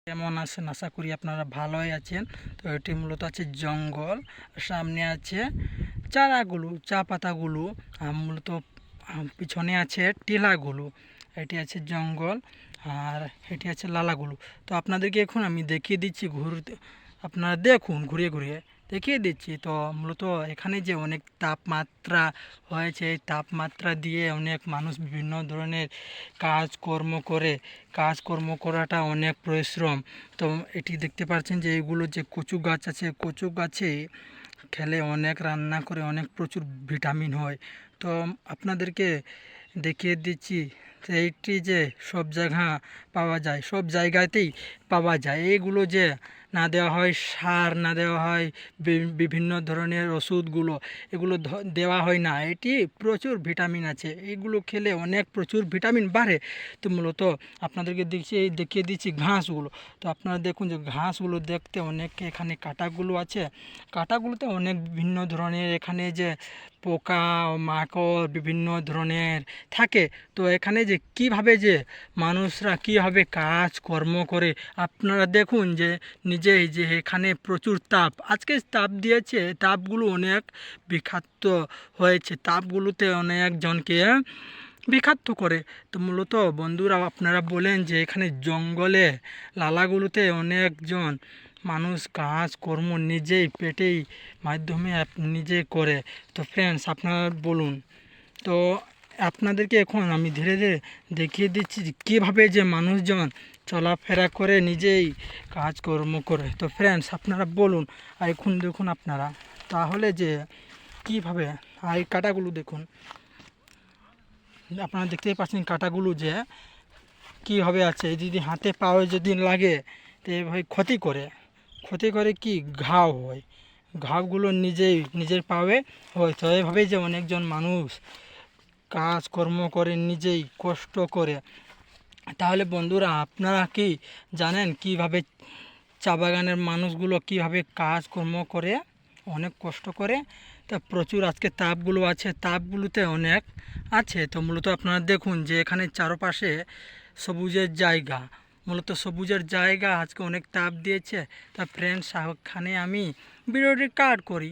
কেমন আছেন? আশা করি আপনারা ভালোই আছেন। তো এটি মূলত আছে জঙ্গল, সামনে আছে চারাগুলো, চা পাতাগুলো, মূলত পিছনে আছে টিলাগুলো। এটি আছে জঙ্গল আর এটি আছে লালাগুলো। তো আপনাদেরকে এখন আমি দেখিয়ে দিচ্ছি, ঘুরতে আপনারা দেখুন, ঘুরিয়ে ঘুরিয়ে দেখিয়ে দিচ্ছি। তো মূলত এখানে যে অনেক তাপমাত্রা হয়েছে, এই তাপমাত্রা দিয়ে অনেক মানুষ বিভিন্ন ধরনের কাজকর্ম করাটা অনেক পরিশ্রম। তো এটি দেখতে পাচ্ছেন যে এইগুলো যে কচু গাছ আছে, কচু গাছে খেলে অনেক, রান্না করে অনেক প্রচুর ভিটামিন হয়। তো আপনাদেরকে দেখিয়ে দিচ্ছি এইটি যে সব জায়গা পাওয়া যায়, সব জায়গাতেই পাওয়া যায়। এইগুলো যে না দেওয়া হয় সার, না দেওয়া হয় বিভিন্ন ধরনের ওষুধগুলো, এগুলো দেওয়া হয় না। এটি প্রচুর ভিটামিন আছে, এগুলো খেলে অনেক প্রচুর ভিটামিন বাড়ে। তো মূলত আপনাদেরকে দেখিয়ে দিচ্ছি ঘাসগুলো। তো আপনারা দেখুন যে ঘাসগুলো দেখতে অনেক, এখানে কাঁটাগুলো আছে, কাঁটাগুলোতে অনেক বিভিন্ন ধরনের এখানে যে পোকা মাকড় বিভিন্ন ধরনের থাকে। তো এখানে যে কিভাবে যে মানুষরা কীভাবে কাজকর্ম করে আপনারা দেখুন যে নিজেই, যে এখানে প্রচুর তাপ, আজকে তাপ দিয়েছে, তাপগুলো অনেক বিষাক্ত হয়েছে, তাপগুলোতে অনেকজনকে বিষাক্ত করে। তো মূলত বন্ধুরা আপনারা বলেন যে এখানে জঙ্গলে লালাগুলোতে অনেকজন মানুষ কাজকর্ম নিজেই পেটেই মাধ্যমে নিজে করে। তো ফ্রেন্ডস আপনারা বলুন। তো আপনাদেরকে এখন আমি ধীরে ধীরে দেখিয়ে দিচ্ছি যে কীভাবে যে মানুষজন চলাফেরা করে, নিজেই কাজকর্ম করে। তো ফ্রেন্ডস আপনারা বলুন। আর এখন দেখুন আপনারা তাহলে যে কীভাবে, আর এই কাঁটাগুলো দেখুন, আপনারা দেখতেই পাচ্ছেন কাঁটাগুলো যে কীভাবে আছে। যদি হাতে পায়ে যদি লাগে তো এভাবে ক্ষতি করে, কি ঘাও হয়, ঘাওগুলো নিজের পায়ে হয়। তো এভাবেই যে অনেকজন মানুষ কাজকর্ম করে, নিজেই কষ্ট করে। তাহলে বন্ধুরা আপনারা কি জানেন কিভাবে চা বাগানের মানুষগুলো কীভাবে কাজকর্ম করে, অনেক কষ্ট করে? তা প্রচুর আজকে তাপগুলো আছে, তাপগুলোতে অনেক আছে। তো মূলত আপনারা দেখুন যে এখানে চারপাশে সবুজের জায়গা, মূলত সবুজের জায়গা আজকে অনেক তাপ দিয়েছে। তা ফ্রেন্ডস, এখানে আমি ভিডিওটি কাট করি।